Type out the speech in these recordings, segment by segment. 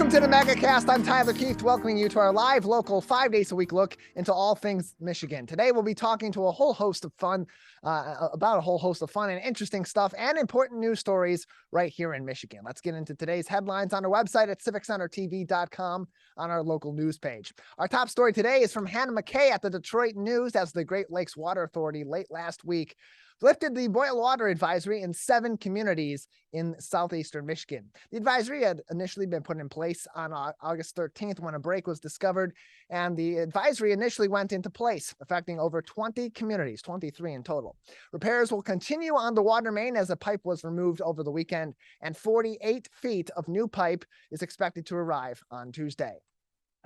Welcome to the Megacast. I'm Tyler Kieft, welcoming you to our live, local, 5 days a week look into all things Michigan. Today, we'll be talking to a whole host of fun, about a whole host of fun and interesting stuff and important news stories right here in Michigan. Let's get into today's headlines on our website at civiccentertv.com on our local news page. Our top story today is from Hannah McKay at the Detroit News, as the Great Lakes Water Authority late last week lifted the boil water advisory in 7 communities in southeastern Michigan. The advisory had initially been put in place on August 13th when a break was discovered, and the advisory initially went into place, affecting over 20 communities, 23 in total. Repairs will continue on the water main as a pipe was removed over the weekend, and 48 feet of new pipe is expected to arrive on Tuesday.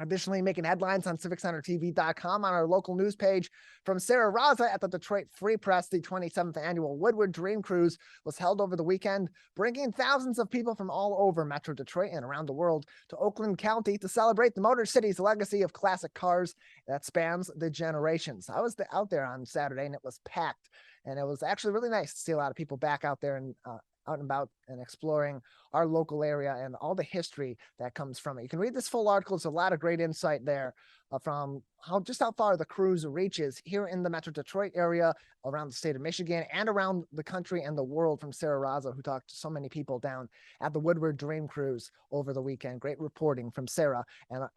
Additionally, making headlines on CivicCenterTV.com on our local news page from Sarah Raza at the Detroit Free Press, the 27th annual Woodward Dream Cruise was held over the weekend, bringing thousands of people from all over Metro Detroit and around the world to Oakland County to celebrate the Motor City's legacy of classic cars that spans the generations. I was out there on Saturday and it was packed, and it was actually really nice to see a lot of people back out there and out and about and exploring our local area and all the history that comes from it. You can read this full article. There's a lot of great insight there from how far the cruise reaches here in the Metro Detroit area, around the state of Michigan, and around the country and the world, from Sarah Raza, who talked to so many people down at the Woodward Dream Cruise over the weekend. Great reporting from Sarah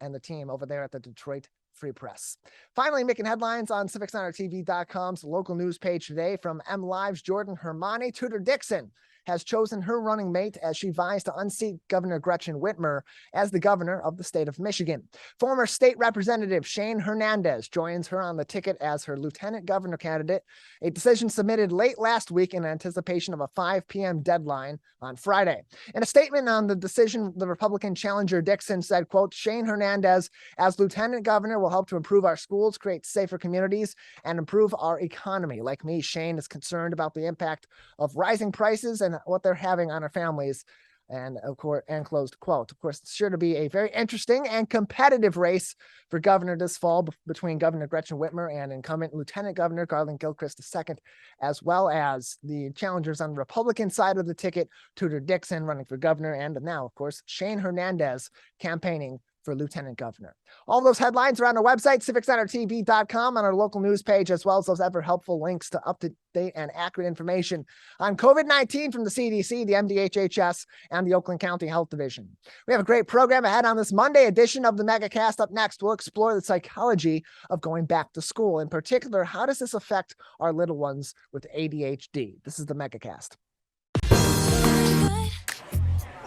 and the team over there at the Detroit Free Press. Finally, making headlines on CivicCenterTV.com's local news page today from MLive's Jordan Hermani. Tudor Dixon has chosen her running mate as she vies to unseat Governor Gretchen Whitmer as the governor of the state of Michigan. Former state representative Shane Hernandez joins her on the ticket as her lieutenant governor candidate, a decision submitted late last week in anticipation of a 5 p.m. deadline on Friday. In a statement on the decision, the Republican challenger Dixon said, quote, "Shane Hernandez as lieutenant governor will help to improve our schools, create safer communities, and improve our economy. Like me, Shane is concerned about the impact of rising prices and what they're having on our families." And of course, and closed quote. Of course, it's sure to be a very interesting and competitive race for governor this fall between Governor Gretchen Whitmer and incumbent Lieutenant Governor Garland Gilchrist II, as well as the challengers on the Republican side of the ticket, Tudor Dixon running for governor, and now, of course, Shane Hernandez campaigning for lieutenant governor. All those headlines are on our website, CivicCenterTV.com, on our local news page, as well as those ever helpful links to up-to-date and accurate information on COVID-19 from the CDC, the MDHHS, and the Oakland County Health Division. We have a great program ahead on this Monday edition of the Megacast. Up next, we'll explore the psychology of going back to school. In particular, how does this affect our little ones with ADHD? This is the Megacast.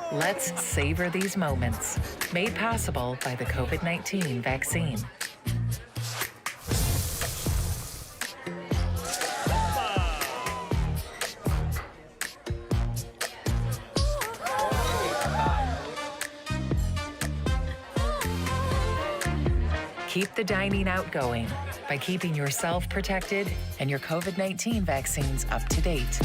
Let's savor these moments, made possible by the COVID-19 vaccine. Keep the dining out going by keeping yourself protected and your COVID-19 vaccines up to date.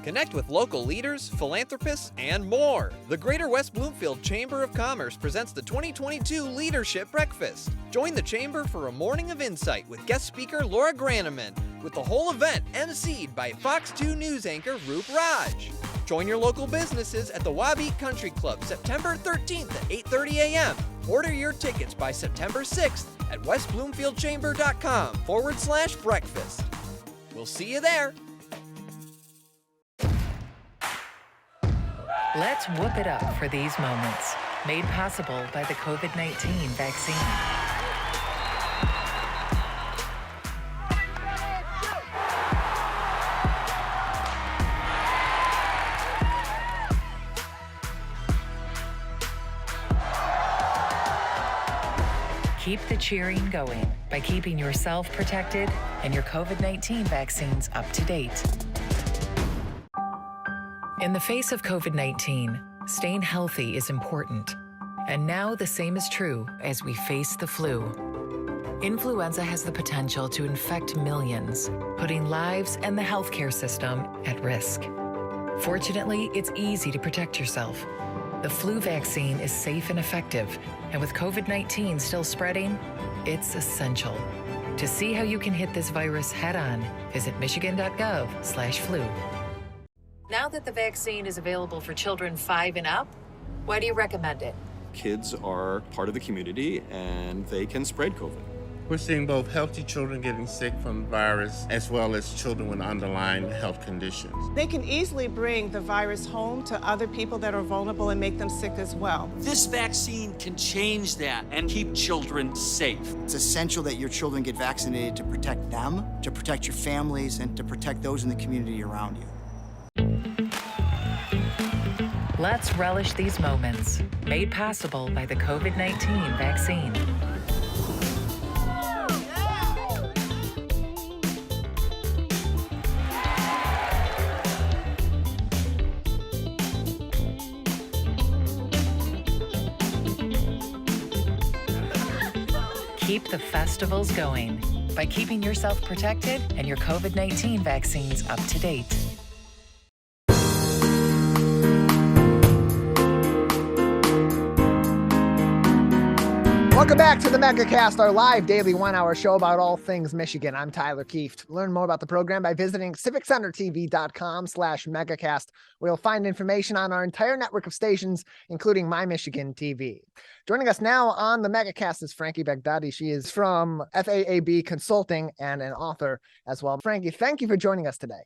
Connect with local leaders, philanthropists, and more. The Greater West Bloomfield Chamber of Commerce presents the 2022 Leadership Breakfast. Join the Chamber for a morning of insight with guest speaker Laura Graneman, with the whole event emceed by Fox 2 News anchor Roop Raj. Join your local businesses at the Wabeat Country Club September 13th at 8:30 a.m. Order your tickets by September 6th at westbloomfieldchamber.com/breakfast. We'll see you there. Let's whoop it up for these moments, made possible by the COVID-19 vaccine. Keep the cheering going by keeping yourself protected and your COVID-19 vaccines up to date. In the face of COVID-19, staying healthy is important. And now the same is true as we face the flu. Influenza has the potential to infect millions, putting lives and the healthcare system at risk. Fortunately, it's easy to protect yourself. The flu vaccine is safe and effective, and with COVID-19 still spreading, it's essential. To see how you can hit this virus head-on, visit michigan.gov/flu. Now that the vaccine is available for children 5 and up, Why do you recommend it? Kids are part of the community and they can spread COVID. We're seeing both healthy children getting sick from the virus as well as children with underlying health conditions. They can easily bring the virus home to other people that are vulnerable and make them sick as well. This vaccine can change that and keep children safe. It's essential that your children get vaccinated to protect them, to protect your families, and to protect those in the community around you. Let's relish these moments, made possible by the COVID-19 vaccine. Keep the festivals going by keeping yourself protected and your COVID-19 vaccines up to date. Welcome back to the Megacast, our live daily 1-hour show about all things Michigan. I'm Tyler Kieft. Learn more about the program by visiting civiccentertv.com/megacast, where you'll find information on our entire network of stations, including My Michigan TV. Joining us now on the Megacast is Franki Bagdade. She is from FAAB Consulting and an author as well. Franki, thank you for joining us today.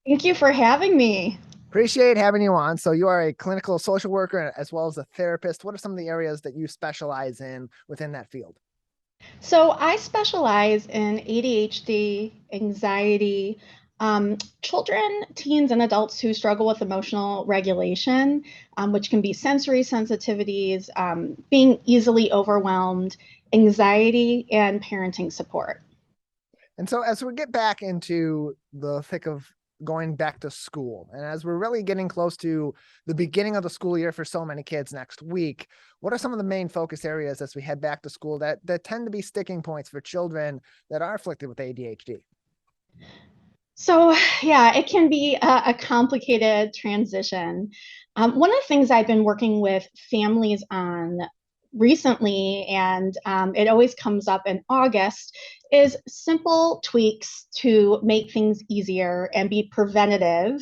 Thank you for having me. Appreciate having you on. So you are a clinical social worker as well as a therapist. What are some of the areas that you specialize in within that field? So I specialize in ADHD, anxiety, children, teens, and adults who struggle with emotional regulation, which can be sensory sensitivities, being easily overwhelmed, anxiety, and parenting support. And so as we get back into the thick of going back to school, and as we're really getting close to the beginning of the school year for so many kids next week, what are some of the main focus areas as we head back to school that tend to be sticking points for children that are afflicted with ADHD? So yeah, it can be a complicated transition. One of the things I've been working with families on recently, and it always comes up in August, is simple tweaks to make things easier and be preventative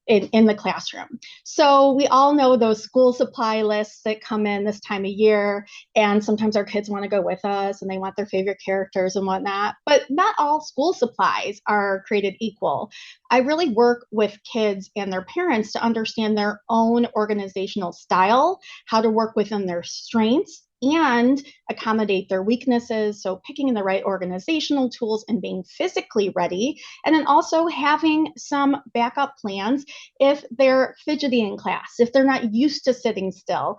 in the classroom. So we all know those school supply lists that come in this time of year, and sometimes our kids want to go with us and they want their favorite characters and whatnot, but not all school supplies are created equal. I really work with kids and their parents to understand their own organizational style, how to work within their strengths and accommodate their weaknesses. So picking the right organizational tools and being physically ready, and then also having some backup plans if they're fidgety in class, if they're not used to sitting still,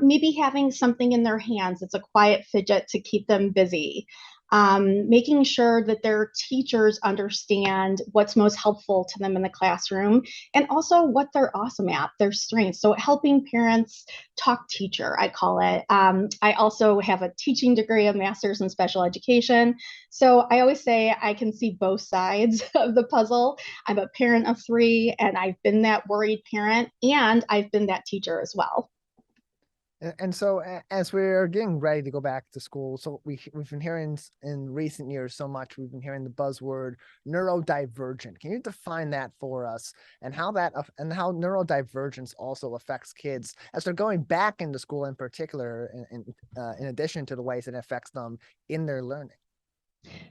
maybe having something in their hands that's a quiet fidget to keep them busy. Making sure that their teachers understand what's most helpful to them in the classroom and also what they're awesome at, their strengths. So helping parents talk teacher, I call it. I also have a teaching degree, a master's in special education. So I always say I can see both sides of the puzzle. I'm a parent of 3 and I've been that worried parent and I've been that teacher as well. And so as we're getting ready to go back to school, so we've been hearing in recent years so much, we've been hearing the buzzword neurodivergent. Can you define that for us and how neurodivergence also affects kids as they're going back into school in particular, in addition to the ways it affects them in their learning?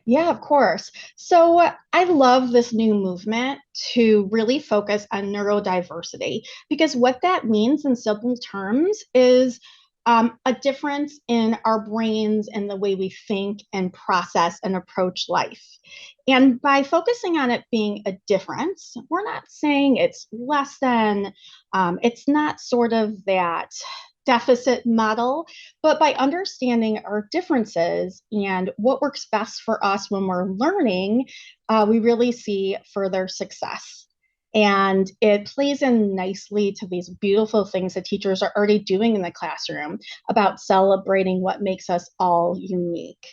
Yeah, of course. So I love this new movement to really focus on neurodiversity, because what that means in simple terms is a difference in our brains and the way we think and process and approach life. And by focusing on it being a difference, we're not saying it's less than, it's not sort of that deficit model, but by understanding our differences and what works best for us when we're learning, we really see further success. And it plays in nicely to these beautiful things that teachers are already doing in the classroom about celebrating what makes us all unique.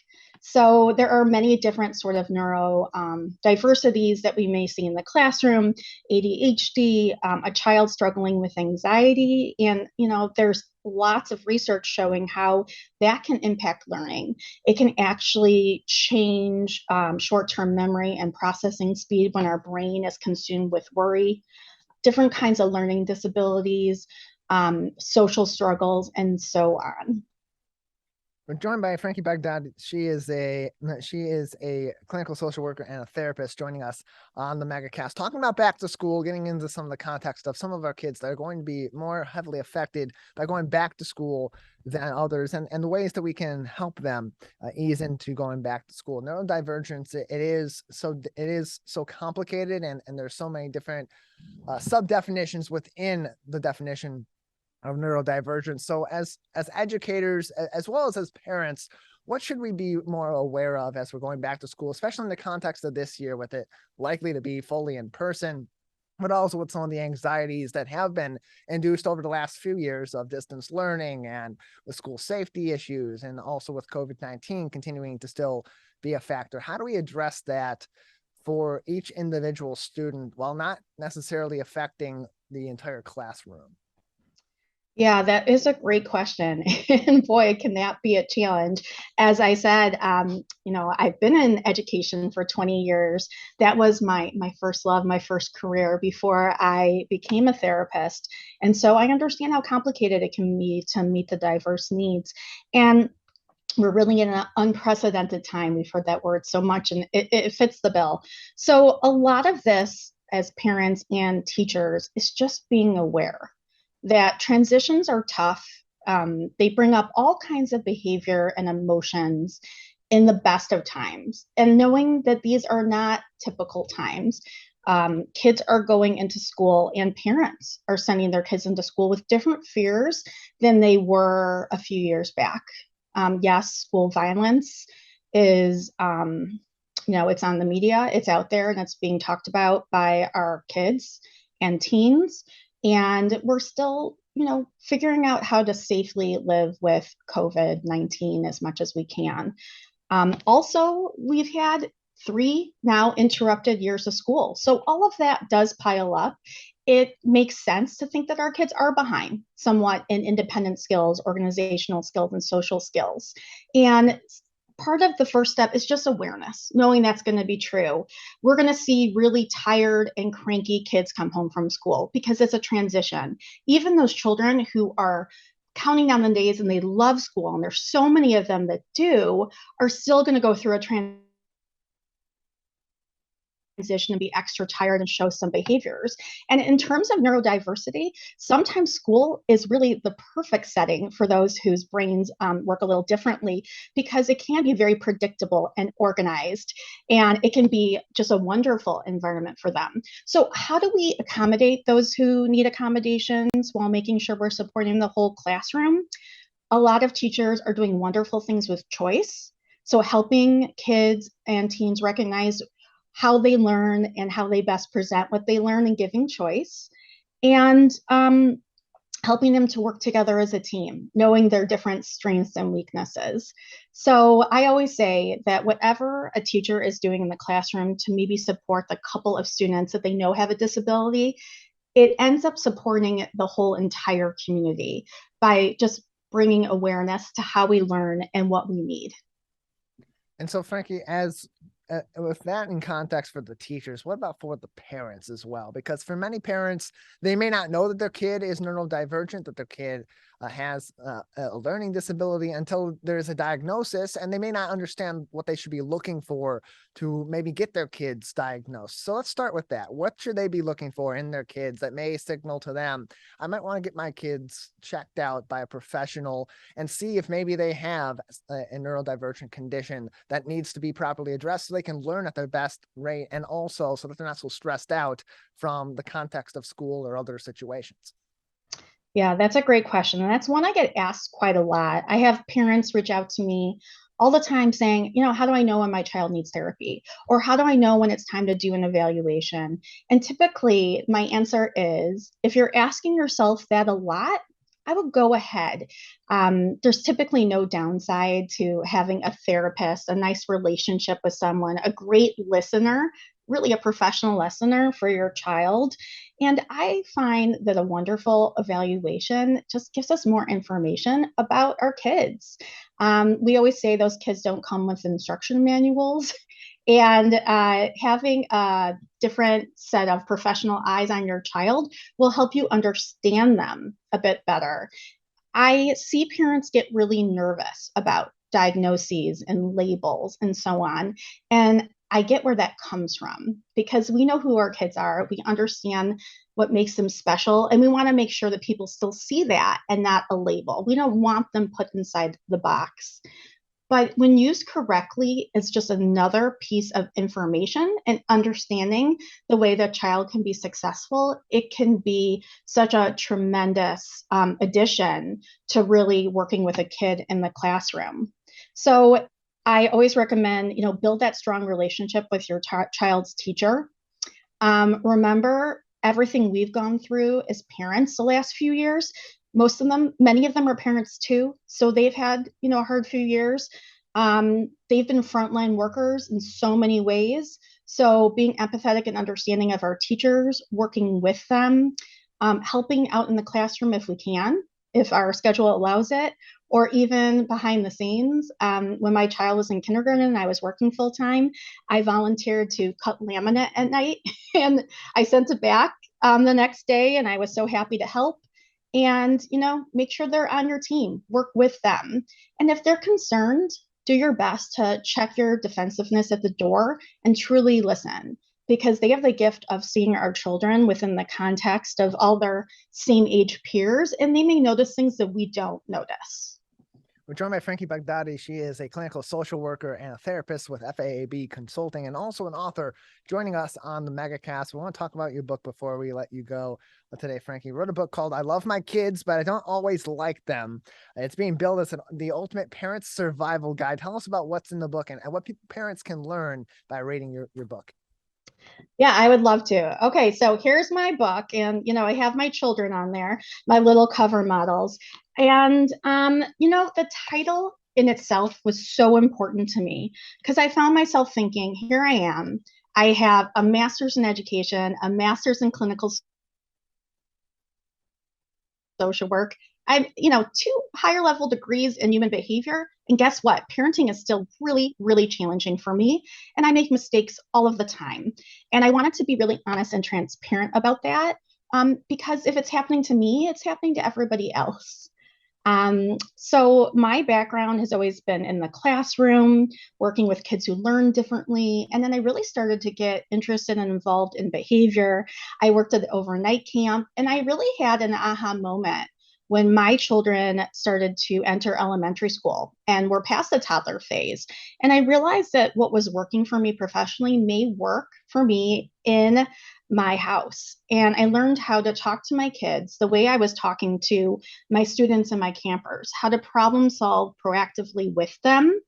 So there are many different sort of neuro diversities that we may see in the classroom, ADHD, a child struggling with anxiety, and there's lots of research showing how that can impact learning. It can actually change short-term memory and processing speed when our brain is consumed with worry. Different kinds of learning disabilities, social struggles, and so on. We're joined by Franki Bagdade. She is a clinical social worker and a therapist joining us on the Megacast, talking about back to school, getting into some of the context of some of our kids that are going to be more heavily affected by going back to school than others, and the ways that we can help them ease into going back to school. Neurodivergence, it is so complicated, and there's so many different sub definitions within the definition of neurodivergence. So as educators, as well as parents, what should we be more aware of as we're going back to school, especially in the context of this year, with it likely to be fully in person, but also with some of the anxieties that have been induced over the last few years of distance learning, and with school safety issues, and also with COVID-19 continuing to still be a factor? How do we address that for each individual student while not necessarily affecting the entire classroom? Yeah, that is a great question. And boy, can that be a challenge. As I said, I've been in education for 20 years. That was my first love, my first career before I became a therapist. And so I understand how complicated it can be to meet the diverse needs. And we're really in an unprecedented time. We've heard that word so much, and it fits the bill. So a lot of this, as parents and teachers, is just being aware that transitions are tough. They bring up all kinds of behavior and emotions in the best of times, and knowing that these are not typical times. Kids are going into school, and parents are sending their kids into school with different fears than they were a few years back. Yes, school violence is, it's on the media, it's out there, and it's being talked about by our kids and teens. And we're still, figuring out how to safely live with COVID-19 as much as we can. Also, we've had 3 now interrupted years of school. So all of that does pile up. It makes sense to think that our kids are behind somewhat in independent skills, organizational skills, and social skills. And part of the first step is just awareness, knowing that's going to be true. We're going to see really tired and cranky kids come home from school because it's a transition. Even those children who are counting down the days and they love school, and there's so many of them that do, are still going to go through a transition and be extra tired and show some behaviors. And in terms of neurodiversity, sometimes school is really the perfect setting for those whose brains work a little differently, because it can be very predictable and organized, and it can be just a wonderful environment for them. So how do we accommodate those who need accommodations while making sure we're supporting the whole classroom? A lot of teachers are doing wonderful things with choice. So helping kids and teens recognize how they learn and how they best present what they learn, and giving choice, and helping them to work together as a team, knowing their different strengths and weaknesses. So I always say that whatever a teacher is doing in the classroom to maybe support the couple of students that they know have a disability, it ends up supporting the whole entire community by just bringing awareness to how we learn and what we need. And so, Franki, as with that in context for the teachers, what about for the parents as well? Because for many parents, they may not know that their kid is neurodivergent, that their kid has a learning disability until there's a diagnosis, and they may not understand what they should be looking for to maybe get their kids diagnosed. So let's start with that. What should they be looking for in their kids that may signal to them, I might want to get my kids checked out by a professional and see if maybe they have a neurodivergent condition that needs to be properly addressed so they can learn at their best rate, and also so that they're not so stressed out from the context of school or other situations? Yeah, that's a great question. And that's one I get asked quite a lot. I have parents reach out to me all the time saying, how do I know when my child needs therapy? Or how do I know when it's time to do an evaluation? And typically my answer is, if you're asking yourself that a lot, I would go ahead. There's typically no downside to having a therapist, a nice relationship with someone, a great listener, really a professional listener for your child. And I find that a wonderful evaluation just gives us more information about our kids. We always say those kids don't come with instruction manuals. And having a different set of professional eyes on your child will help you understand them a bit better. I see parents get really nervous about diagnoses and labels and so on. And I get where that comes from because we know who our kids are. We understand what makes them special. And we want to make sure that people still see that and not a label. We don't want them put inside the box. But when used correctly, it's just another piece of information and understanding the way that child can be successful. It can be such a tremendous addition to really working with a kid in the classroom. So I always recommend, build that strong relationship with your child's teacher. Remember everything we've gone through as parents the last few years. Many of them are parents too. So they've had, a hard few years. They've been frontline workers in so many ways. So being empathetic and understanding of our teachers, working with them, helping out in the classroom if we can, if our schedule allows it, or even behind the scenes. When my child was in kindergarten and I was working full time, I volunteered to cut laminate at night and I sent it back the next day and I was so happy to help. And, make sure they're on your team, work with them. And if they're concerned, do your best to check your defensiveness at the door and truly listen, because they have the gift of seeing our children within the context of all their same age peers, and they may notice things that we don't notice. We're joined by Franki Bagdade. She is a clinical social worker and a therapist with FAAB Consulting and also an author joining us on the Megacast. We want to talk about your book before we let you go today. Franki wrote a book called I Love My Kids, but I Don't Always Like Them. It's being billed as the ultimate parent survival guide. Tell us about what's in the book and what parents can learn by reading your book. Yeah, I would love to. Okay, so here's my book, and I have my children on there, my little cover models. And the title in itself was so important to me because I found myself thinking, here I am. I have a master's in education, a master's in clinical social work. I have, 2 higher level degrees in human behavior. And guess what? Parenting is still really, really challenging for me. And I make mistakes all of the time. And I wanted to be really honest and transparent about that because if it's happening to me, it's happening to everybody else. So my background has always been in the classroom, working with kids who learn differently. And then I really started to get interested and involved in behavior. I worked at the overnight camp, and I really had an aha moment when my children started to enter elementary school and were past the toddler phase. And I realized that what was working for me professionally may work for me in my house. And I learned how to talk to my kids the way I was talking to my students and my campers, how to problem solve proactively with them,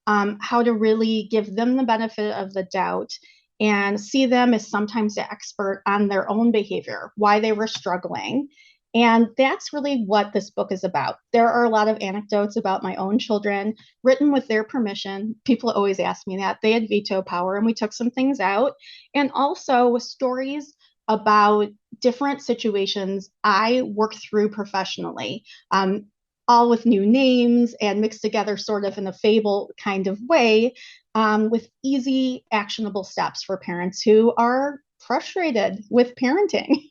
how to really give them the benefit of the doubt and see them as sometimes the expert on their own behavior, why they were struggling. And that's really what this book is about. There are a lot of anecdotes about my own children written with their permission. People always ask me that. They had veto power and we took some things out. And also with stories about different situations I worked through professionally, all with new names and mixed together sort of in a fable kind of way, with easy, actionable steps for parents who are frustrated with parenting.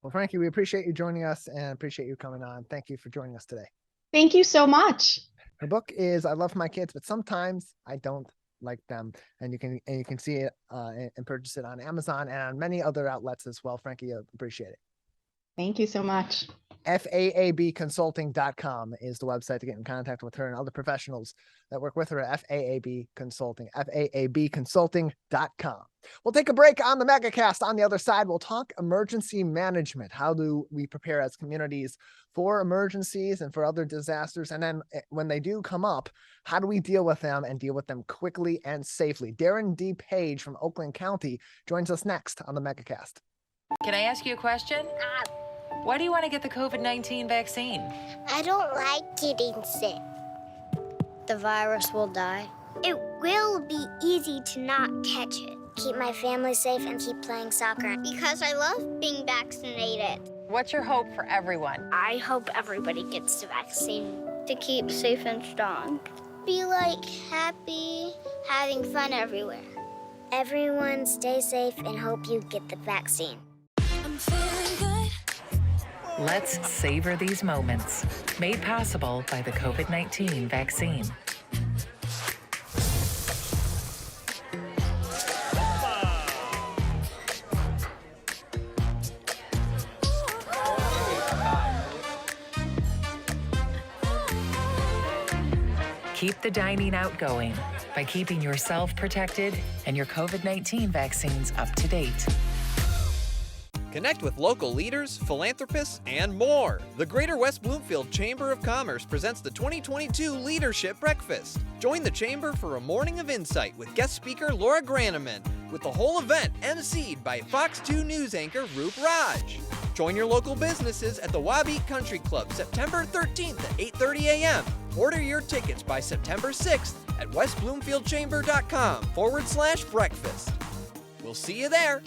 Well, Franki, we appreciate you joining us and appreciate you coming on. Thank you for joining us today. Thank you so much. Her book is I Love My Kids, but Sometimes I Don't Like Them. And you can see it and purchase it on Amazon and on many other outlets as well. Franki, I appreciate it. Thank you so much. FAABconsulting.com is the website to get in contact with her and other professionals that work with her at FAAB Consulting, FAABconsulting.com. We'll take a break on the Megacast. On the other side, we'll talk emergency management. How do we prepare as communities for emergencies and for other disasters? And then when they do come up, how do we deal with them and deal with them quickly and safely? Darin D from Oakland County joins us next on the Megacast. Can I ask you a question? Why do you want to get the COVID-19 vaccine? I don't like getting sick. The virus will die. It will be easy to not catch it. Keep my family safe and keep playing soccer. Because I love being vaccinated. What's your hope for everyone? I hope everybody gets the vaccine to keep safe and strong. Be happy, having fun everywhere. Everyone stay safe and hope you get the vaccine. Let's savor these moments, made possible by the COVID-19 vaccine. Keep the dining out going by keeping yourself protected and your COVID-19 vaccines up to date. Connect with local leaders, philanthropists, and more. The Greater West Bloomfield Chamber of Commerce presents the 2022 Leadership Breakfast. Join the Chamber for a morning of insight with guest speaker Laura Graneman, with the whole event emceed by Fox 2 News anchor Roop Raj. Join your local businesses at the Wabeat Country Club September 13th at 8:30 a.m. Order your tickets by September 6th at westbloomfieldchamber.com/breakfast. We'll see you there.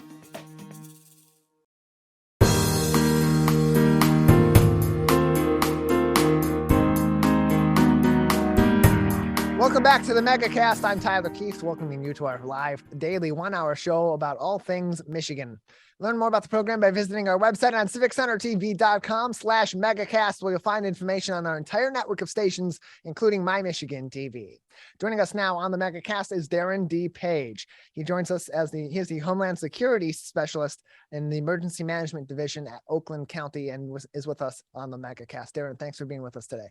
Welcome back to the Megacast. I'm Tyler Kieft, welcoming you to our live daily 1-hour show about all things Michigan. Learn more about the program by visiting our website on civiccentertv.com/megacast, where you'll find information on our entire network of stations, including My Michigan TV. Joining us now on the Megacast is Darin D. Page. He joins us as he's the Homeland Security Specialist in the Emergency Management Division at Oakland County and is with us on the Megacast. Darin, thanks for being with us today.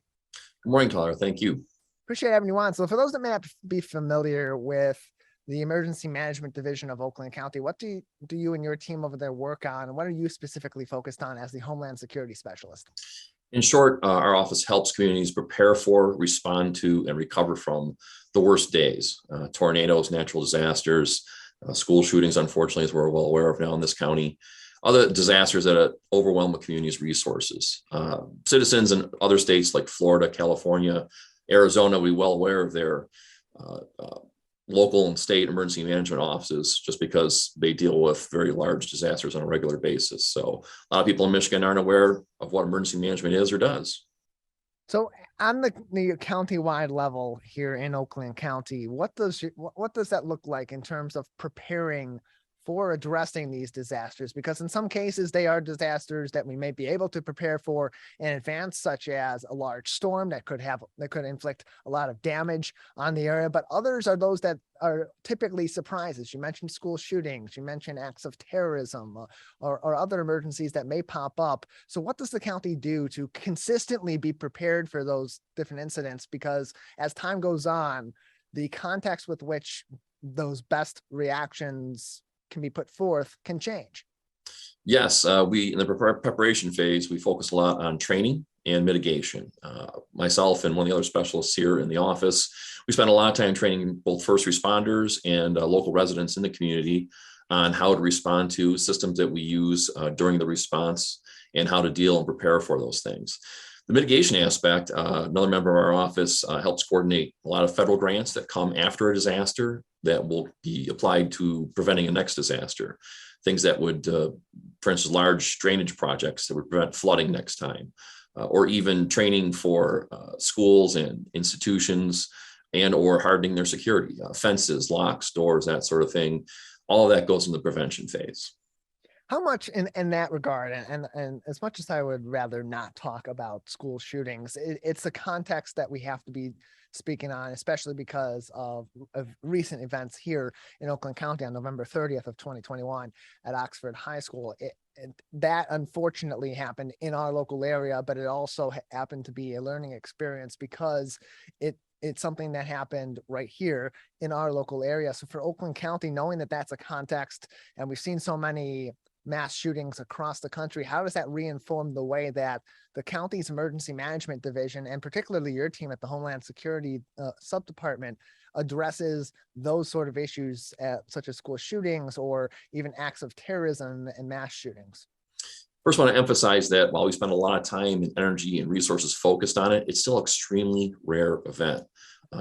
Good morning, Tyler. Thank you. Appreciate having you on. So for those that may not be familiar with the Emergency Management Division of Oakland County, what do you and your team over there work on, and what are you specifically focused on as the Homeland Security Specialist? In short, our office helps communities prepare for, respond to, and recover from the worst days. Tornadoes, natural disasters, school shootings, unfortunately, as we're well aware of now in this county. Other disasters that overwhelm a community's resources. Citizens in other states like Florida, California, Arizona, we're well aware of their local and state emergency management offices just because they deal with very large disasters on a regular basis. So a lot of people in Michigan aren't aware of what emergency management is or does. So on the county-wide level here in Oakland County, what does that look like in terms of preparing for addressing these disasters? Because in some cases they are disasters that we may be able to prepare for in advance, such as a large storm that could inflict a lot of damage on the area, but others are those that are typically surprises. You mentioned school shootings, you mentioned acts of terrorism, or other emergencies that may pop up. So what does the county do to consistently be prepared for those different incidents? Because as time goes on, the context with which those best reactions can be put forth can change. Yes, we in the preparation phase, we focus a lot on training and mitigation. Myself and one of the other specialists here in the office, we spend a lot of time training both first responders and local residents in the community on how to respond to systems that we use during the response and how to deal and prepare for those things. The mitigation aspect, another member of our office helps coordinate a lot of federal grants that come after a disaster that will be applied to preventing a next disaster. Things that would, for instance, large drainage projects that would prevent flooding next time, or even training for schools and institutions and or hardening their security, fences, locks, doors, that sort of thing. All of that goes in the prevention phase. How much in that regard, and as much as I would rather not talk about school shootings, it's the context that we have to be speaking on, especially because of recent events here in Oakland County on November 30th of 2021 at Oxford High School. That unfortunately happened in our local area, but it also happened to be a learning experience because it's something that happened right here in our local area. So for Oakland County, knowing that that's a context, and we've seen so many mass shootings across the country, how does that reinform the way that the county's emergency management division, and particularly your team at the Homeland Security subdepartment, addresses those sort of issues such as school shootings or even acts of terrorism and mass shootings? First, I want to emphasize that while we spend a lot of time and energy and resources focused on it, it's still an extremely rare event.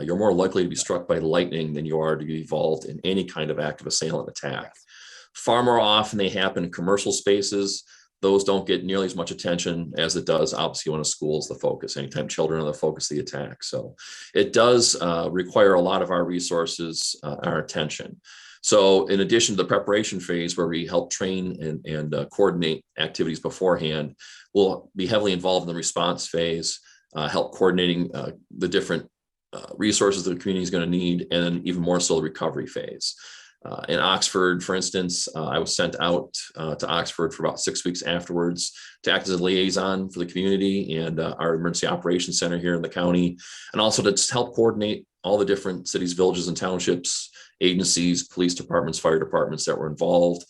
You're more likely to be struck by lightning than you are to be involved in any kind of active assailant attack. Yes. Far more often they happen in commercial spaces. Those don't get nearly as much attention as it does, obviously, when a school is the focus. Anytime children are the focus of the attack. So it does require a lot of our resources, our attention. So in addition to the preparation phase where we help train and coordinate activities beforehand, we'll be heavily involved in the response phase, help coordinating the different resources that the community is going to need, and then even more so the recovery phase. In Oxford, for instance, I was sent out to Oxford for about 6 weeks afterwards to act as a liaison for the community and our emergency operations center here in the county, and also to just help coordinate all the different cities, villages, and townships, agencies, police departments, fire departments that were involved,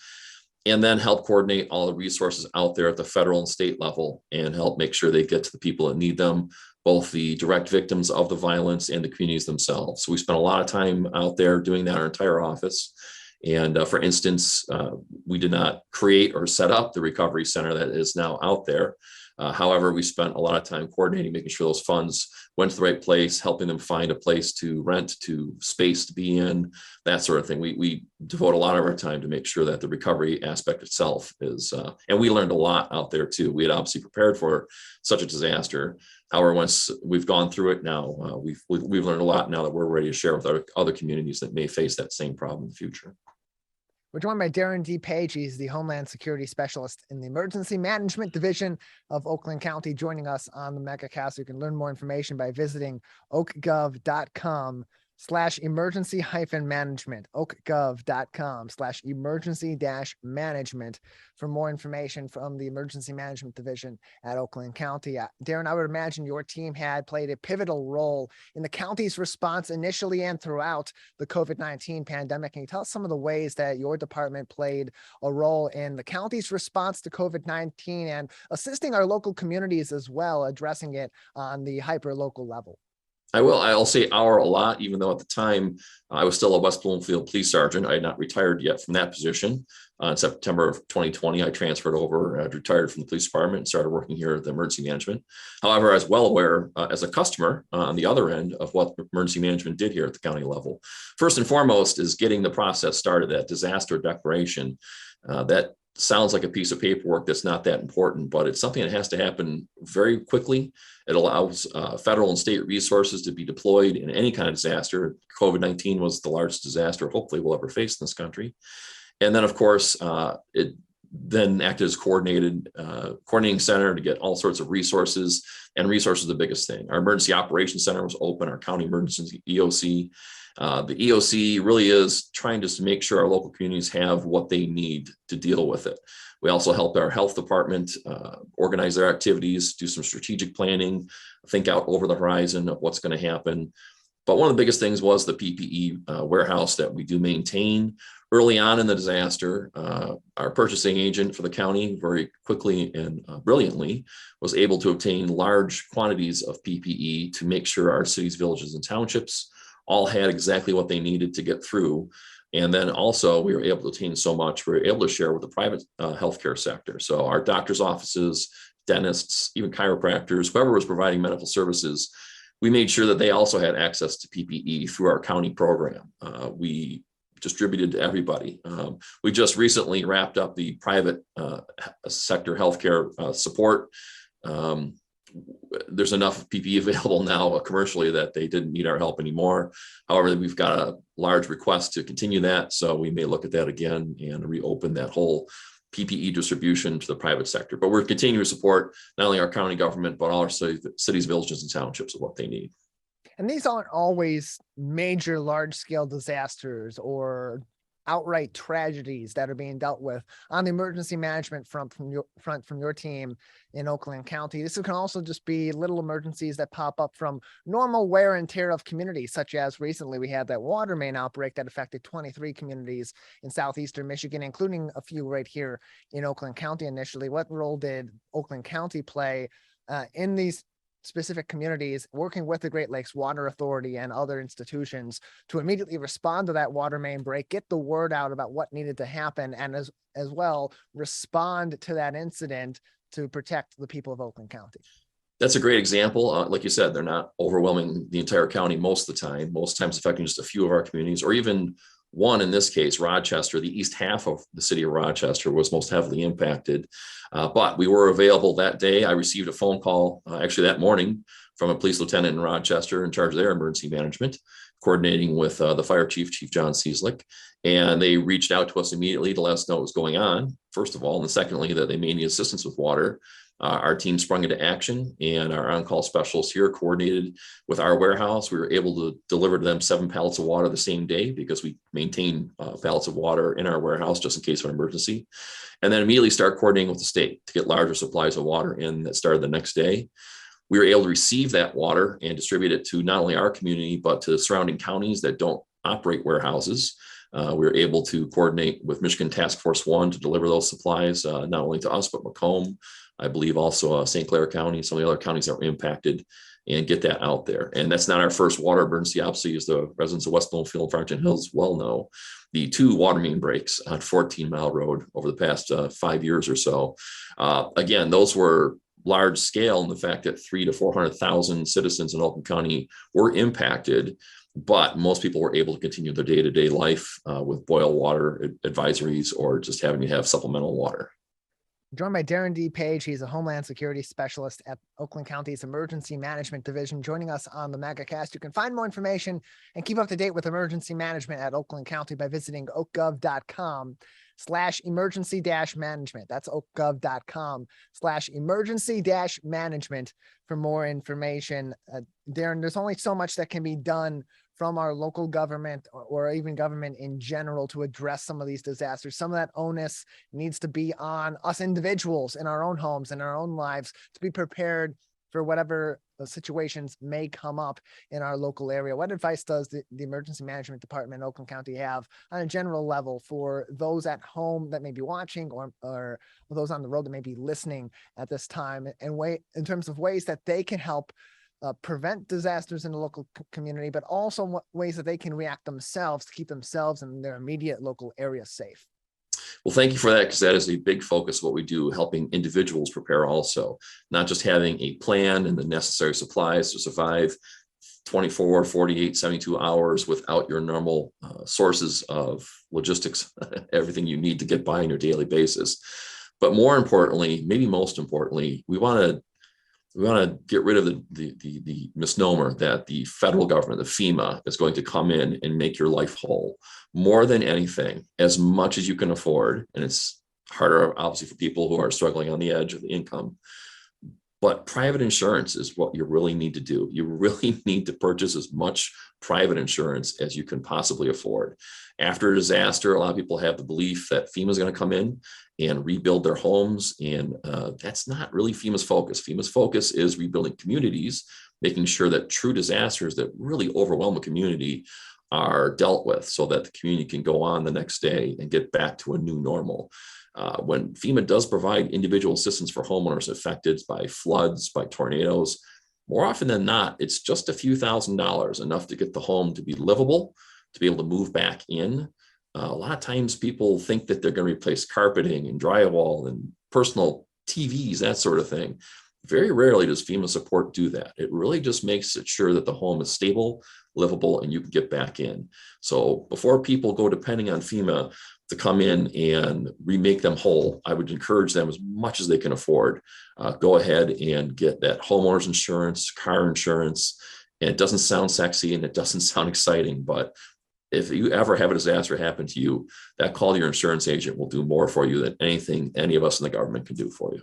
and then help coordinate all the resources out there at the federal and state level and help make sure they get to the people that need them, both the direct victims of the violence and the communities themselves. So we spent a lot of time out there doing that in our entire office. And for instance, we did not create or set up the recovery center that is now out there. However, we spent a lot of time coordinating, making sure those funds went to the right place, helping them find a place to rent, to space to be in, that sort of thing. We devote a lot of our time to make sure that the recovery aspect itself is, and we learned a lot out there too. We had obviously prepared for such a disaster. However, once we've gone through it now, we've learned a lot now that we're ready to share with other communities that may face that same problem in the future. We're joined by Darin D. He's the Homeland Security Specialist in the Emergency Management Division of Oakland County, joining us on the Megacast. You can learn more information by visiting oakgov.com/emergency-management, oakgov.com/emergency-management for more information from the Emergency Management Division at Oakland County. Darin, I would imagine your team had played a pivotal role in the county's response initially and throughout the COVID-19 pandemic. Can you tell us some of the ways that your department played a role in the county's response to COVID-19 and assisting our local communities as well, addressing it on the hyper-local level? I'll say our a lot, even though at the time I was still a West Bloomfield police sergeant. I had not retired yet from that position. In September of 2020, I transferred over, retired from the police department and started working here at the emergency management. However, I was well aware as a customer on the other end of what emergency management did here at the county level. First and foremost is getting the process started, that disaster declaration. That sounds like a piece of paperwork that's not that important, but it's something that has to happen very quickly. It allows federal and state resources to be deployed in any kind of disaster. COVID-19 was the largest disaster hopefully we'll ever face in this country. And then of course, it then acted as coordinating center to get all sorts of resources, and resources are the biggest thing. Our emergency operations center was open, our county emergency EOC. The EOC really is trying just to make sure our local communities have what they need to deal with it. We also help our health department organize their activities, do some strategic planning, think out over the horizon of what's going to happen. But one of the biggest things was the PPE warehouse that we do maintain. Early on in the disaster, our purchasing agent for the county very quickly and brilliantly was able to obtain large quantities of PPE to make sure our cities, villages, and townships all had exactly what they needed to get through. And then also we were able to obtain so much, we were able to share with the private healthcare sector. So our doctors' offices, dentists, even chiropractors, whoever was providing medical services, we made sure that they also had access to PPE through our county program. We distributed to everybody. We just recently wrapped up the private sector healthcare support. There's enough PPE available now commercially that they didn't need our help anymore. However, we've got a large request to continue that. So we may look at that again and reopen that whole PPE distribution to the private sector. But we're continuing to support not only our county government, but all our cities, villages, and townships with what they need. And these aren't always major large-scale disasters or outright tragedies that are being dealt with on the emergency management front from your team in Oakland County. This can also just be little emergencies that pop up from normal wear and tear of communities, such as recently we had that water main outbreak that affected 23 communities in southeastern Michigan, including a few right here in Oakland County initially. What role did Oakland County play in these specific communities, working with the Great Lakes Water Authority and other institutions to immediately respond to that water main break, get the word out about what needed to happen, and as well respond to that incident to protect the people of Oakland County? That's a great example. Like you said, they're not overwhelming the entire county most of the time. Most times affecting just a few of our communities, or even one, in this case, Rochester. The east half of the city of Rochester was most heavily impacted. But we were available that day. I received a phone call actually that morning from a police lieutenant in Rochester in charge of their emergency management, coordinating with the fire chief, Chief John Cieslik, and they reached out to us immediately to let us know what was going on, first of all, and secondly, that they may need assistance with water. Our team sprung into action, and our on-call specialists here coordinated with our warehouse. We were able to deliver to them 7 pallets of water the same day because we maintain pallets of water in our warehouse just in case of an emergency. And then immediately start coordinating with the state to get larger supplies of water in that started the next day. We were able to receive that water and distribute it to not only our community, but to surrounding counties that don't operate warehouses. We were able to coordinate with Michigan Task Force 1 to deliver those supplies, not only to us, but Macomb, I believe also St. Clair County, some of the other counties that were impacted, and get that out there. And that's not our first water emergency. Obviously, as the residents of West Bloomfield and Farmington Hills well know, the 2 water main breaks on 14 Mile Road over the past 5 years or so. Again, those were large scale in the fact that 300,000 to 400,000 citizens in Oakland County were impacted, but most people were able to continue their day-to-day life with boil water advisories or just having to have supplemental water. Joined by Darin D. He's a Homeland Security Specialist at Oakland County's Emergency Management Division, joining us on the Megacast. You can find more information and keep up to date with emergency management at Oakland County by visiting oakgov.com/emergency-management. That's oakgov.com/emergency-management for more information. Darin, there's only so much that can be done from our local government or even government in general to address some of these disasters. Some of that onus needs to be on us individuals in our own homes, in our own lives, to be prepared for whatever situations may come up in our local area. What advice does the Emergency Management Department in Oakland County have on a general level for those at home that may be watching or those on the road that may be listening at this time, and in terms of ways that they can help prevent disasters in the local community, but also ways that they can react themselves to keep themselves and their immediate local area safe? Well, thank you for that, because that is a big focus of what we do, helping individuals prepare also, not just having a plan and the necessary supplies to survive 24, 48, 72 hours without your normal sources of logistics, everything you need to get by on your daily basis. But more importantly, maybe most importantly, we want to get rid of the misnomer that the federal government, the FEMA, is going to come in and make your life whole. More than anything, as much as you can afford, and it's harder, obviously, for people who are struggling on the edge of the income, but private insurance is what you really need to do. You really need to purchase as much private insurance as you can possibly afford. After a disaster, a lot of people have the belief that FEMA is going to come in and rebuild their homes, and that's not really FEMA's focus. FEMA's focus is rebuilding communities, making sure that true disasters that really overwhelm a community are dealt with so that the community can go on the next day and get back to a new normal. When FEMA does provide individual assistance for homeowners affected by floods, by tornadoes, more often than not, it's just a few $1,000s, enough to get the home to be livable, to be able to move back in. A lot of times people think that they're going to replace carpeting and drywall and personal TVs, that sort of thing. Very rarely does FEMA support do that. It really just makes it sure that the home is stable, livable, and you can get back in. So before people go depending on FEMA to come in and remake them whole, I would encourage them as much as they can afford. Go ahead and get that homeowner's insurance, car insurance. And it doesn't sound sexy and it doesn't sound exciting, but if you ever have a disaster happen to you, that call to your insurance agent will do more for you than anything any of us in the government can do for you.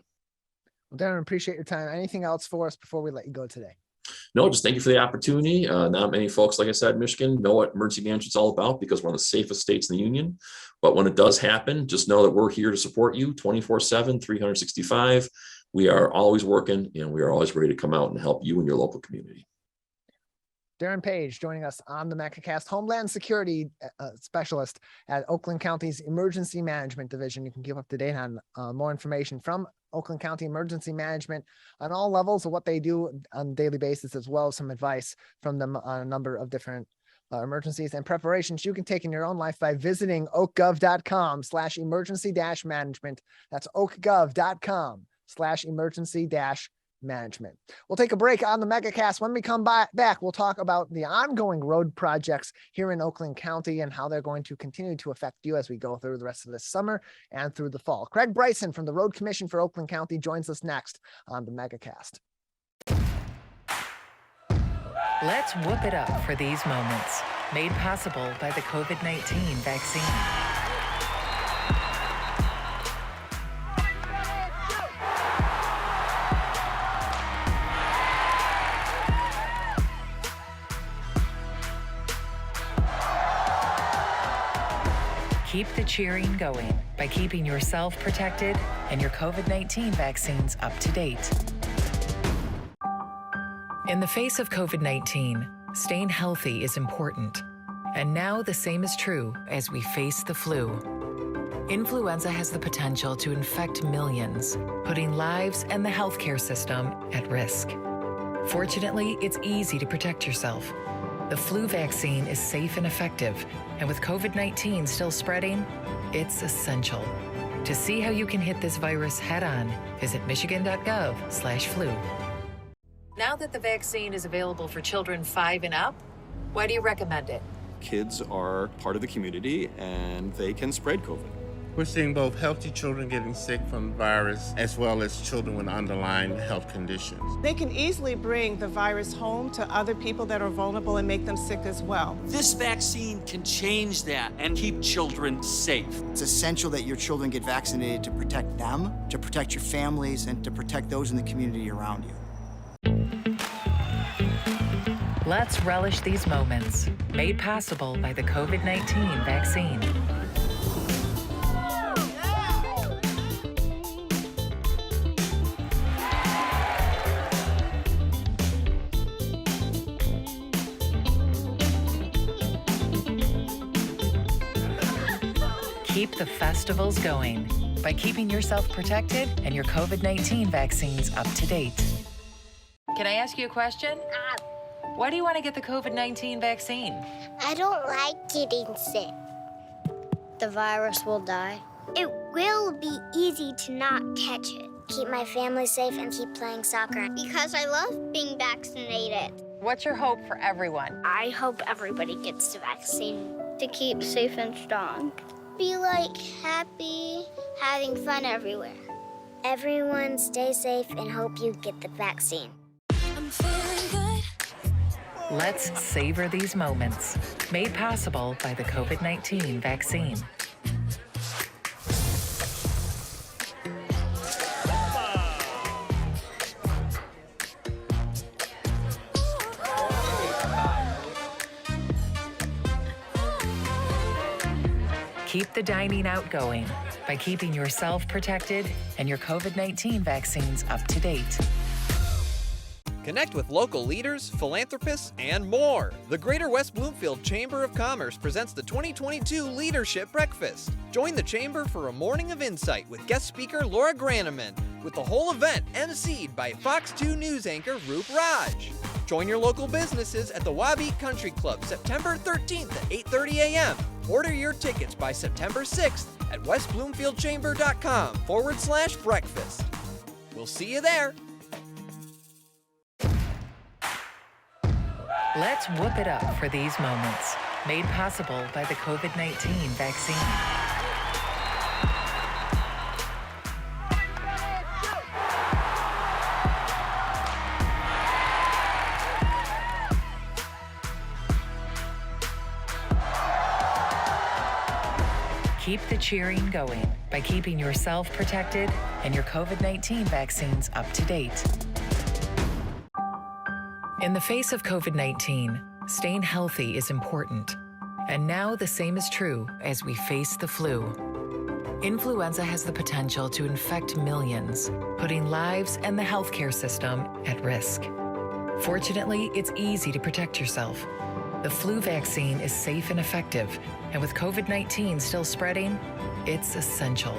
Well, Darin, appreciate your time. Anything else for us before we let you go today? No, just thank you for the opportunity. Not many folks, like I said, Michigan know what emergency management is all about because we're one of the safest states in the union. But when it does happen, just know that we're here to support you 24/7, 365. We are always working, and we are always ready to come out and help you and your local community. Darin Page joining us on the Megacast, Homeland Security Specialist at Oakland County's Emergency Management Division. You can keep up to date on more information from Oakland County Emergency Management on all levels of what they do on a daily basis, as well as some advice from them on a number of different emergencies and preparations you can take in your own life by visiting oakgov.com/emergency-management. That's oakgov.com/emergency-management. We'll take a break on the Megacast. When we come back, we'll talk about the ongoing road projects here in Oakland County and how they're going to continue to affect you as we go through the rest of this summer and through the fall. Craig Bryson from the Road Commission for Oakland County joins us next on the Megacast. Let's whoop it up for these moments. made possible by the COVID-19 vaccine. Keep the cheering going by keeping yourself protected and your COVID-19 vaccines up to date. In the face of COVID-19, staying healthy is important. And now the same is true as we face the flu. Influenza has the potential to infect millions, putting lives and the healthcare system at risk. Fortunately, it's easy to protect yourself. The flu vaccine is safe and effective, and with COVID-19 still spreading, it's essential. To see how you can hit this virus head-on, visit michigan.gov/flu. Now that the vaccine is available for children 5 and up, why do you recommend it? Kids are part of the community and they can spread COVID. We're seeing both healthy children getting sick from the virus as well as children with underlying health conditions. They can easily bring the virus home to other people that are vulnerable and make them sick as well. This vaccine can change that and keep children safe. It's essential that your children get vaccinated to protect them, to protect your families, and to protect those in the community around you. Let's relish these moments, made possible by the COVID-19 vaccine. Keep the festivals going by keeping yourself protected and your COVID-19 vaccines up to date. Can I ask you a question? Why do you want to get the COVID-19 vaccine? I don't like getting sick. The virus will die. It will be easy to not catch it. Keep my family safe and keep playing soccer because I love being vaccinated. What's your hope for everyone? I hope everybody gets the vaccine to keep safe and strong. Be like happy, having fun everywhere. Everyone stay safe and hope you get the vaccine. I'm feeling good. Let's savor these moments, made possible by the COVID-19 vaccine. Keep the dining out going by keeping yourself protected and your COVID-19 vaccines up to date. Connect with local leaders, philanthropists, and more. The Greater West Bloomfield Chamber of Commerce presents the 2022 Leadership Breakfast. Join the Chamber for a morning of insight with guest speaker Laura Graneman, with the whole event emceed by Fox 2 News anchor Roop Raj. Join your local businesses at the FAAB Country Club September 13th at 8:30 a.m. Order your tickets by September 6th at westbloomfieldchamber.com/breakfast. We'll see you there. Let's whoop it up for these moments, made possible by the COVID-19 vaccine. Keep the cheering going by keeping yourself protected and your COVID-19 vaccines up to date. In the face of COVID-19, staying healthy is important. And now the same is true as we face the flu. Influenza has the potential to infect millions, putting lives and the healthcare system at risk. Fortunately, it's easy to protect yourself. The flu vaccine is safe and effective, and with COVID-19 still spreading, it's essential.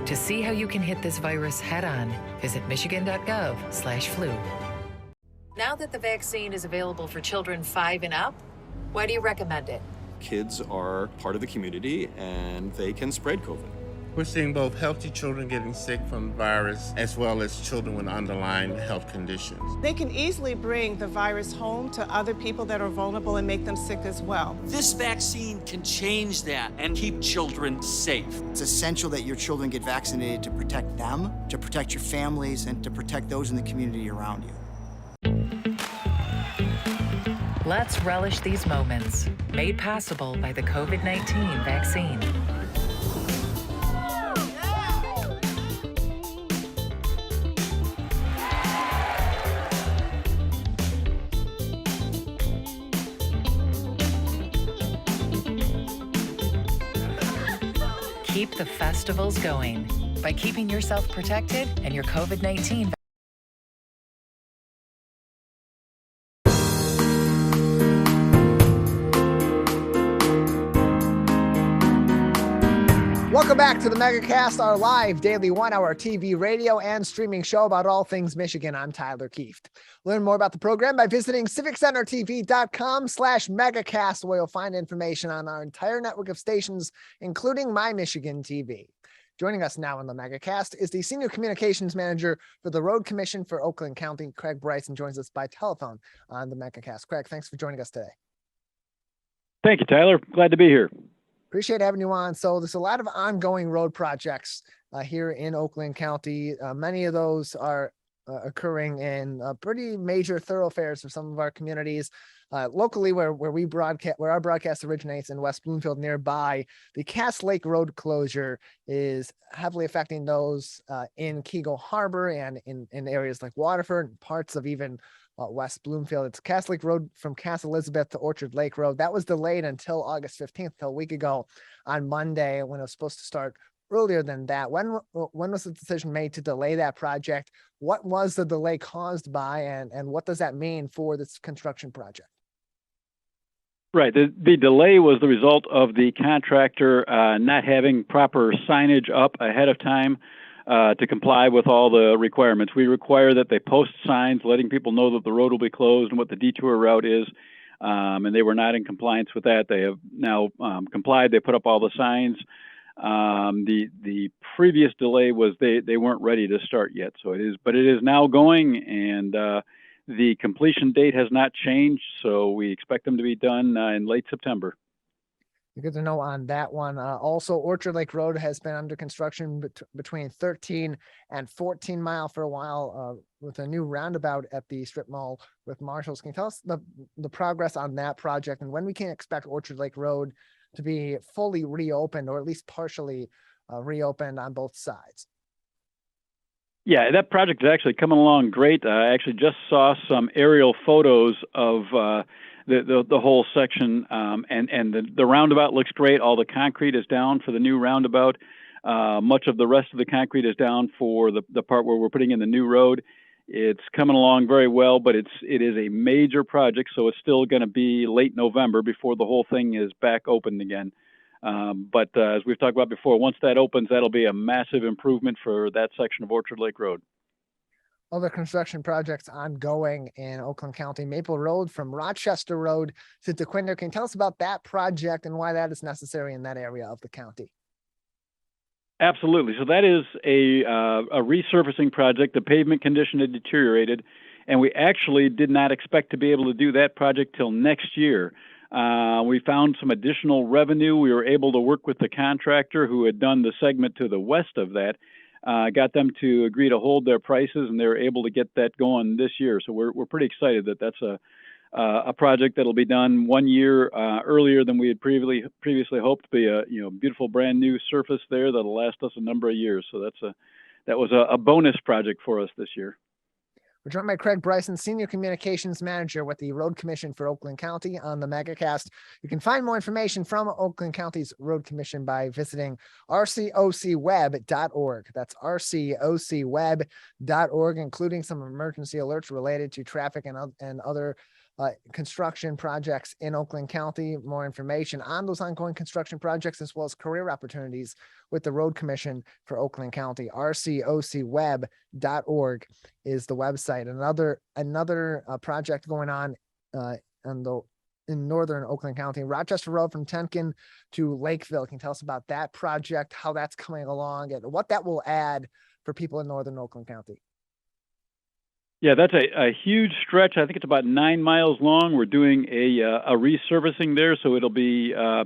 To see how you can hit this virus head-on, visit michigan.gov/flu. Now that the vaccine is available for children 5 and up, why do you recommend it? Kids are part of the community and they can spread COVID. We're seeing both healthy children getting sick from the virus as well as children with underlying health conditions. They can easily bring the virus home to other people that are vulnerable and make them sick as well. This vaccine can change that and keep children safe. It's essential that your children get vaccinated to protect them, to protect your families, and to protect those in the community around you. Let's relish these moments, made possible by the COVID-19 vaccine. Keep the festivals going by keeping yourself protected and your COVID-19. Welcome back to the Megacast, our live daily 1-hour TV, radio, and streaming show about all things Michigan. I'm Tyler Kieft. Learn more about the program by visiting civiccentertv.com/megacast, where you'll find information on our entire network of stations, including My Michigan TV. Joining us now on the Megacast is the Senior Communications Manager for the Road Commission for Oakland County, Craig Bryson, joins us by telephone on the Megacast. Craig, thanks for joining us today. Thank you, Tyler. Glad to be here. Appreciate having you on. So there's a lot of ongoing road projects here in Oakland County. Many of those are occurring in pretty major thoroughfares for some of our communities. Locally, where our broadcast originates in West Bloomfield nearby, the Cass Lake Road closure is heavily affecting those in Keego Harbor and in areas like Waterford and parts of even West Bloomfield. It's Cass Lake Road from Cass Elizabeth to Orchard Lake Road. That was delayed until August 15th, till a week ago on Monday, when it was supposed to start earlier than that. When was the decision made to delay that project? What was the delay caused by, and what does that mean for this construction project? Right. The delay was the result of the contractor not having proper signage up ahead of time to comply with all the requirements. We require that they post signs letting people know that the road will be closed and what the detour route is. And they were not in compliance with that. They have now complied. They put up all the signs. The previous delay was they weren't ready to start yet. So it is now going, and the completion date has not changed. So we expect them to be done in late September. Good to know on that one. Also, Orchard Lake Road has been under construction between 13 and 14 Mile for a while with a new roundabout at the strip mall with Marshalls. Can you tell us the progress on that project and when we can expect Orchard Lake Road to be fully reopened, or at least partially reopened on both sides? Yeah, that project is actually coming along great. I actually just saw some aerial photos of the whole section, and the roundabout looks great. All the concrete is down for the new roundabout. Much of the rest of the concrete is down for the part where we're putting in the new road. It's coming along very well, but it is a major project, so it's still going to be late November before the whole thing is back open again. But as we've talked about before, once that opens, that'll be a massive improvement for that section of Orchard Lake Road. Other construction projects ongoing in Oakland County: Maple Road from Rochester Road to DeQuinder. Can you tell us about that project and why that is necessary in that area of the county? Absolutely. So that is a resurfacing project. The pavement condition had deteriorated, and we actually did not expect to be able to do that project till next year. We found some additional revenue. We were able to work with the contractor who had done the segment to the west of that, got them to agree to hold their prices, and they were able to get that going this year. So we're pretty excited that that's a project that'll be done 1 year earlier than we had previously hoped. Be a beautiful brand new surface there that'll last us a number of years. So that was a bonus project for us this year. We're joined by Craig Bryson, Senior Communications Manager with the Road Commission for Oakland County on the Megacast. You can find more information from Oakland County's Road Commission by visiting rcocweb.org. That's rcocweb.org, including some emergency alerts related to traffic and other construction projects in Oakland County. More information on those ongoing construction projects, as well as career opportunities with the Road Commission for Oakland County. rcocweb.org is the website. Another project going on in northern Oakland County: Rochester Road from Tenkin to Lakeville. Can you tell us about that project, how that's coming along, and what that will add for people in northern Oakland County? Yeah, that's a huge stretch. I think it's about 9 miles long. We're doing a resurfacing there, so it'll be a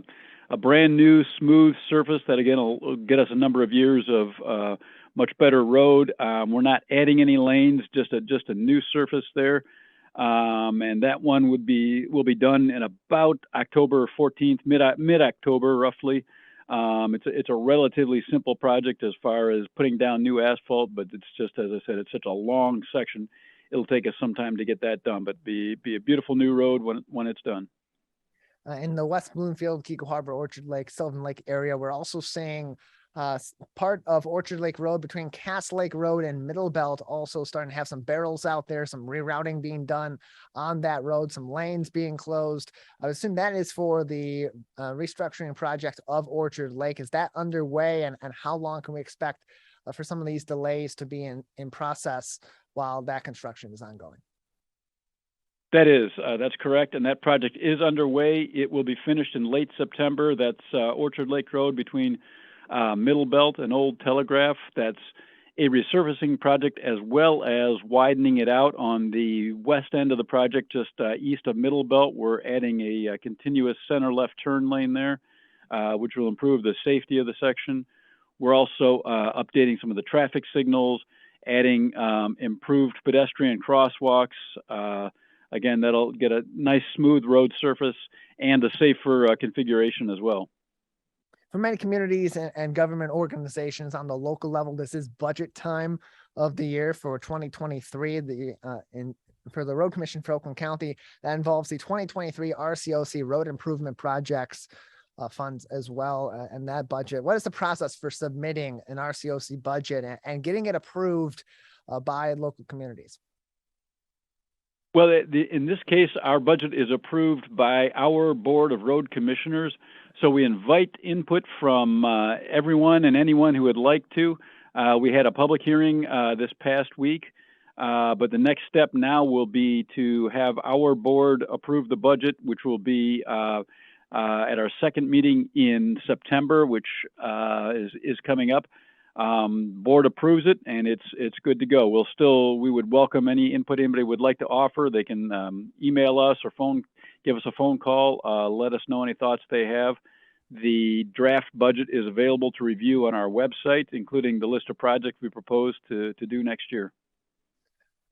brand new smooth surface that, again, will get us a number of years of much better road. We're not adding any lanes, just a new surface there. And that one will be done in about October 14th, mid-October roughly. It's a relatively simple project as far as putting down new asphalt, but it's just, as I said, it's such a long section. It'll take us some time to get that done, but be a beautiful new road when it's done. In the West Bloomfield, Kiko Harbor, Orchard Lake, Sylvan Lake area, we're also seeing part of Orchard Lake Road between Cass Lake Road and Middle Belt also starting to have some barrels out there, some rerouting being done on that road, some lanes being closed. I would assume that is for the restructuring project of Orchard Lake. Is that underway, and how long can we expect for some of these delays to be in process while that construction is ongoing? That's correct, and that project is underway. It will be finished in late September. That's Orchard Lake Road between Middle Belt and Old Telegraph. That's a resurfacing project as well as widening it out on the west end of the project, just east of Middle Belt. We're adding a continuous center left turn lane there, which will improve the safety of the section. We're also updating some of the traffic signals, adding improved pedestrian crosswalks. Again, that'll get a nice smooth road surface and a safer configuration as well. For many communities and government organizations on the local level, this is budget time of the year for 2023. For the Road Commission for Oakland County, that involves the 2023 RCOC road improvement projects funds as well, and that budget. What is the process for submitting an RCOC budget and getting it approved by local communities? Well, in this case, our budget is approved by our Board of Road Commissioners. So we invite input from everyone and anyone who would like to. We had a public hearing this past week, but the next step now will be to have our board approve the budget, which will be at our second meeting in September, which is coming up. Board approves it, and it's good to go. We would welcome any input anybody would like to offer. They can email us or give us a phone call, let us know any thoughts they have. The draft budget is available to review on our website, including the list of projects we propose to do next year.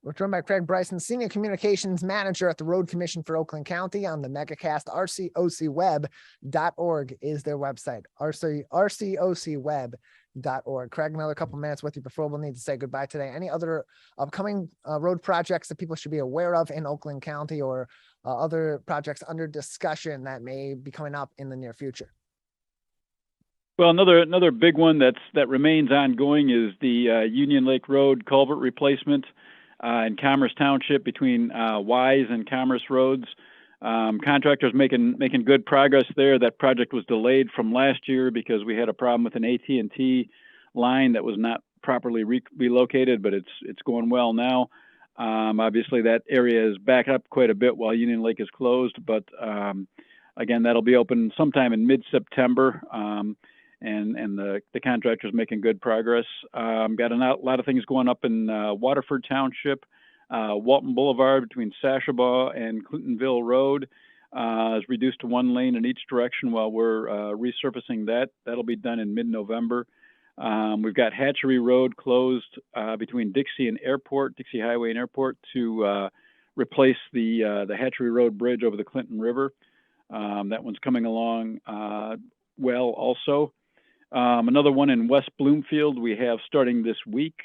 We're joined by Craig Bryson, Senior Communications Manager at the Road Commission for Oakland County on the Megacast. RCOCweb.org is their website. RCOCweb.org. Craig, another couple minutes with you before we'll need to say goodbye today. Any other upcoming road projects that people should be aware of in Oakland County, or other projects under discussion that may be coming up in the near future? Well, another big one that remains ongoing is the Union Lake Road culvert replacement in Commerce Township between Wise and Commerce Roads. Contractors making good progress there. That project was delayed from last year because we had a problem with an AT&T line that was not properly relocated, but it's going well now. Obviously, that area is back up quite a bit while Union Lake is closed, but again, that'll be open sometime in mid-September. And the contractor's making good progress. Got a lot of things going up in Waterford Township. Walton Boulevard between Sashabaw and Clintonville Road is reduced to one lane in each direction while we're resurfacing that. That'll be done in mid-November. We've got Hatchery Road closed between Dixie Highway and Airport to replace the Hatchery Road Bridge over the Clinton River. That one's coming along well also. Another one in West Bloomfield we have starting this week.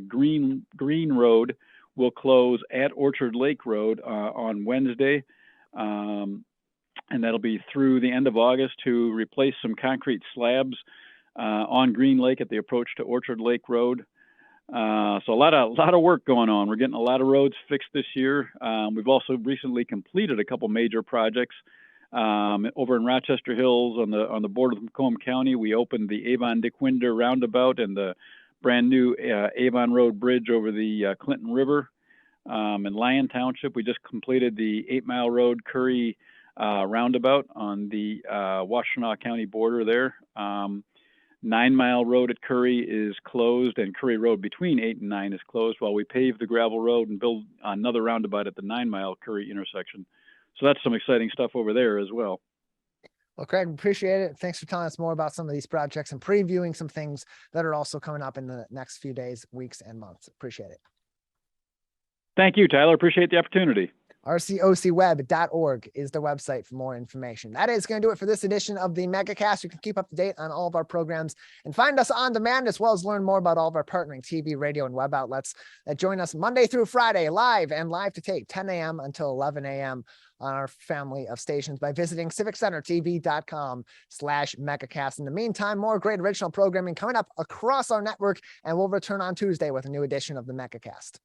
Green Road will close at Orchard Lake Road on Wednesday, and that'll be through the end of August to replace some concrete slabs on Green Lake at the approach to Orchard Lake Road. So a lot of work going on. We're getting a lot of roads fixed this year. We've also recently completed a couple major projects. Over in Rochester Hills on the border of Macomb County, we opened the Avon Dick Winder roundabout and the brand new Avon Road Bridge over the Clinton River. In Lyon Township, we just completed the 8 Mile Road Curry roundabout on the Washtenaw County border there. 9 Mile Road at Curry is closed, and Curry Road between 8 and 9 is closed while we pave the gravel road and build another roundabout at the 9 Mile Curry intersection. So that's some exciting stuff over there as well. Well, Craig, appreciate it. Thanks for telling us more about some of these projects and previewing some things that are also coming up in the next few days, weeks, and months. Appreciate it. Thank you, Tyler. Appreciate the opportunity. rcocweb.org is the website for more information. That is going to do it for this edition of the Megacast. You can keep up to date on all of our programs and find us on demand, as well as learn more about all of our partnering TV, radio, and web outlets that join us Monday through Friday, live to tape, 10 a.m. until 11 a.m. on our family of stations by visiting civiccentertv.com/Megacast. In the meantime, more great original programming coming up across our network, and we'll return on Tuesday with a new edition of the Megacast.